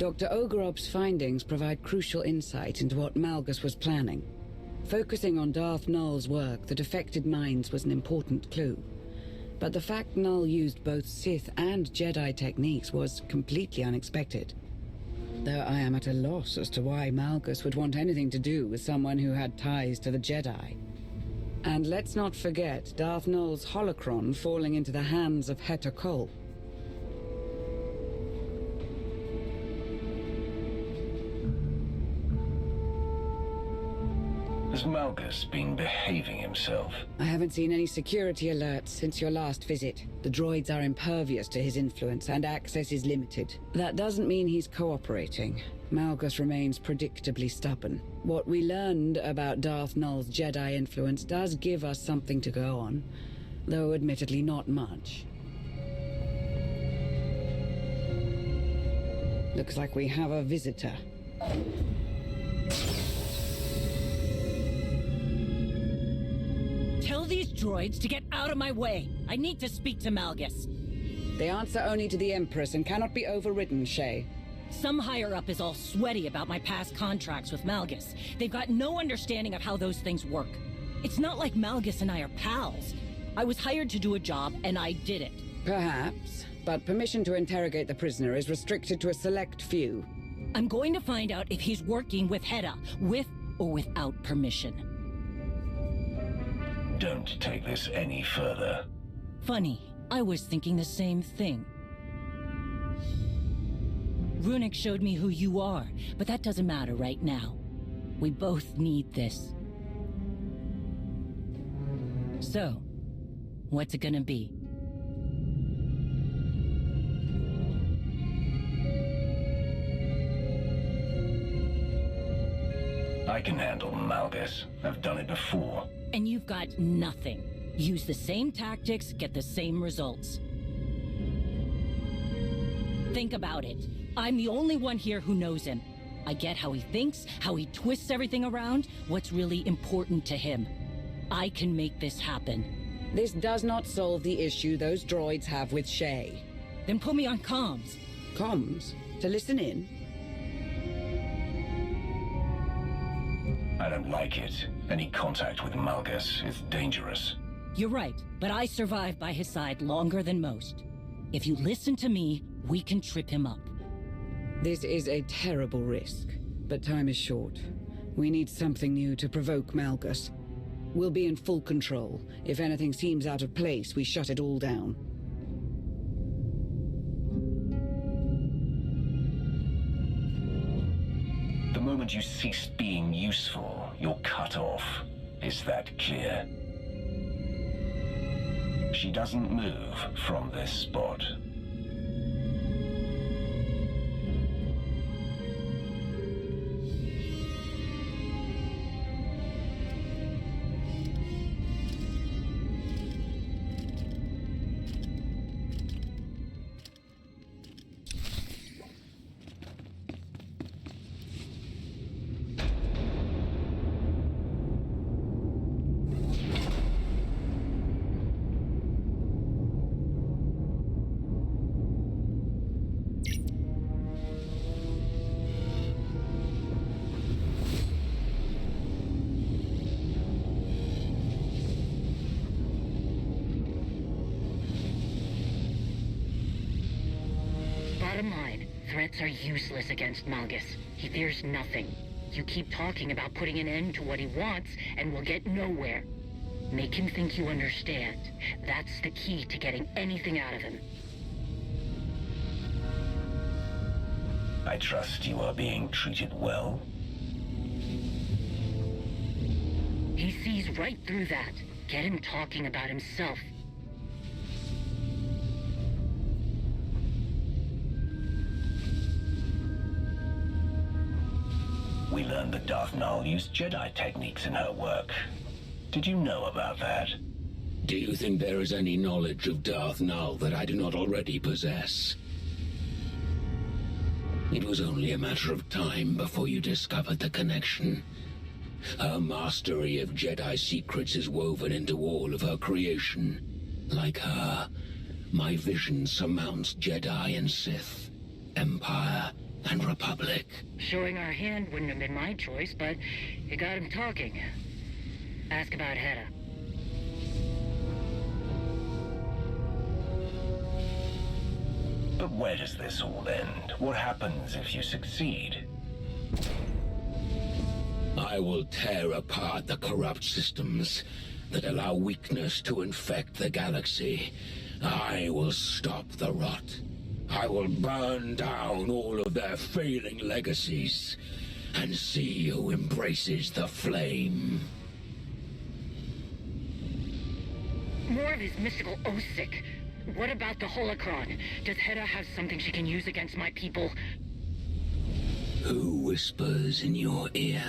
Dr. Ogorov's findings provide crucial insight into what Malgus was planning. Focusing on Darth Null's work, the defected minds was an important clue. But the fact Null used both Sith and Jedi techniques was completely unexpected. Though I am at a loss as to why Malgus would want anything to do with someone who had ties to the Jedi. And let's not forget Darth Null's holocron falling into the hands of Heta Kol. Has Malgus been behaving himself? I haven't seen any security alerts since your last visit. The droids are impervious to his influence and access is limited. That doesn't mean he's cooperating. Malgus remains predictably stubborn. What we learned about Darth Null's Jedi influence does give us something to go on, though admittedly not much. Looks like we have a visitor. Tell these droids to get out of my way. I need to speak to Malgus. They answer only to the Empress and cannot be overridden, Shay. Some higher-up is all sweaty about my past contracts with Malgus. They've got no understanding of how those things work. It's not like Malgus and I are pals. I was hired to do a job, and I did it. Perhaps, but permission to interrogate the prisoner is restricted to a select few. I'm going to find out if he's working with Heta, with or without permission. Don't take this any further. Funny, I was thinking the same thing. Runic showed me who you are, but that doesn't matter right now. We both need this. So, what's it gonna be? I can handle Malgus. I've done it before. And you've got nothing. Use the same tactics, get the same results. Think about it. I'm the only one here who knows him. I get how he thinks, how he twists everything around, what's really important to him. I can make this happen. This does not solve the issue those droids have with Shay. Then put me on comms. Comms? To listen in? I don't like it. Any contact with Malgus is dangerous. You're right, but I survived by his side longer than most. If you listen to me, we can trip him up. This is a terrible risk, but time is short. We need something new to provoke Malgus. We'll be in full control. If anything seems out of place, we shut it all down. The moment you cease being useful, you're cut off. Is that clear? She doesn't move from this spot. Bottom line, threats are useless against Malgus. He fears nothing. You keep talking about putting an end to what he wants, and we'll get nowhere. Make him think you understand. That's the key to getting anything out of him. I trust you are being treated well. He sees right through that. Get him talking about himself. We learned that Darth Null used Jedi techniques in her work. Did you know about that? Do you think there is any knowledge of Darth Null that I do not already possess? It was only a matter of time before you discovered the connection. Her mastery of Jedi secrets is woven into all of her creation. Like her, my vision surmounts Jedi and Sith, Empire and Republic. Showing our hand wouldn't have been my choice, but it got him talking. Ask about Hedda. But where does this all end? What happens if you succeed? I will tear apart the corrupt systems that allow weakness to infect the galaxy. I will stop the rot. I will burn down all of their failing legacies and see who embraces the flame. More of his mystical Osic. What about the holocron? Does Hedda have something she can use against my people? Who whispers in your ear?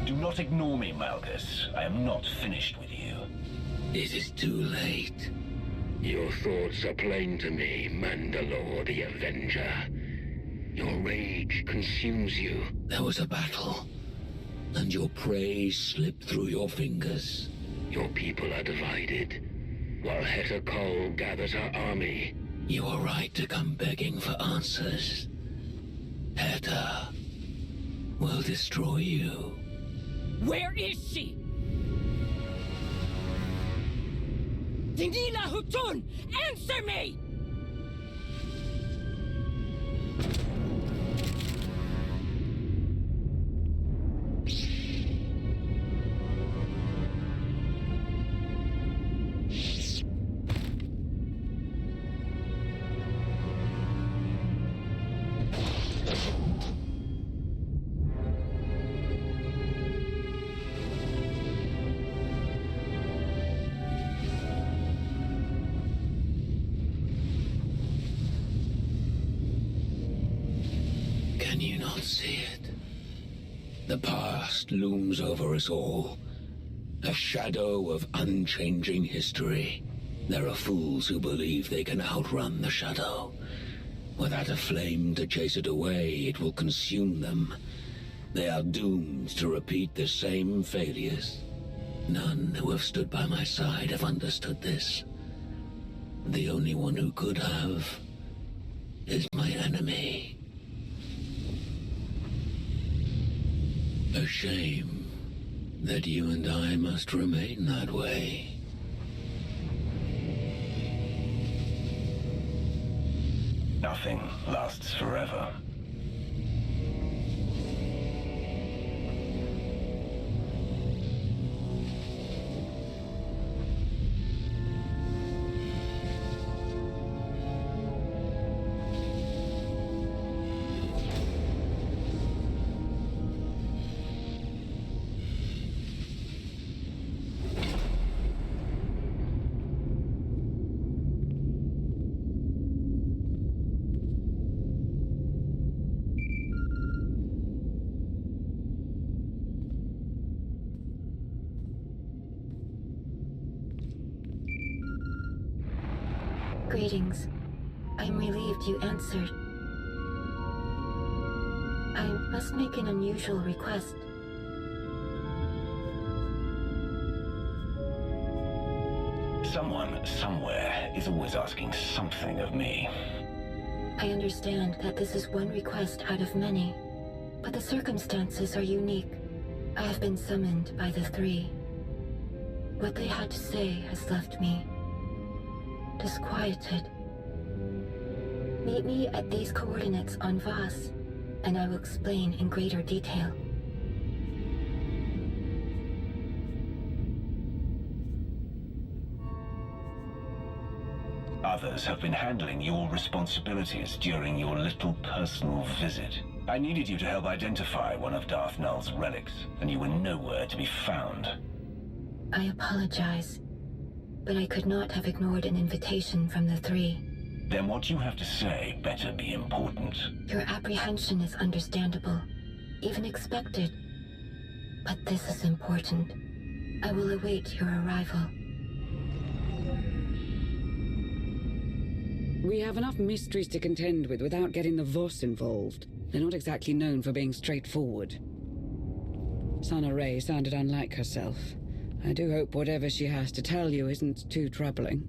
Do not ignore me, Malgus. I am not finished with you. It is too late. Your thoughts are plain to me, Mandalore the Avenger. Your rage consumes you. There was a battle, and your prey slipped through your fingers. Your people are divided, while Heta Kol gathers her army. You are right to come begging for answers. Heta will destroy you. Where is she? Dinila Hutun! Answer me! Can you not see it? The past looms over us all, a shadow of unchanging history. There are fools who believe they can outrun the shadow. Without a flame to chase it away, it will consume them. They are doomed to repeat the same failures. None who have stood by my side have understood this. The only one who could have is my enemy. A shame that you and I must remain that way. Nothing lasts forever. Greetings. I'm relieved you answered. I must make an unusual request. Someone, somewhere, is always asking something of me. I understand that this is one request out of many, but the circumstances are unique. I have been summoned by the three. What they had to say has left me disquieted. Meet me at these coordinates on Voss, and I will explain in greater detail. Others have been handling your responsibilities during your little personal visit. I needed you to help identify one of Darth Null's relics, and you were nowhere to be found. I apologize, but I could not have ignored an invitation from the three. Then what you have to say better be important. Your apprehension is understandable, even expected. But this is important. I will await your arrival. We have enough mysteries to contend with without getting the Voss involved. They're not exactly known for being straightforward. Sana Ray sounded unlike herself. I do hope whatever she has to tell you isn't too troubling.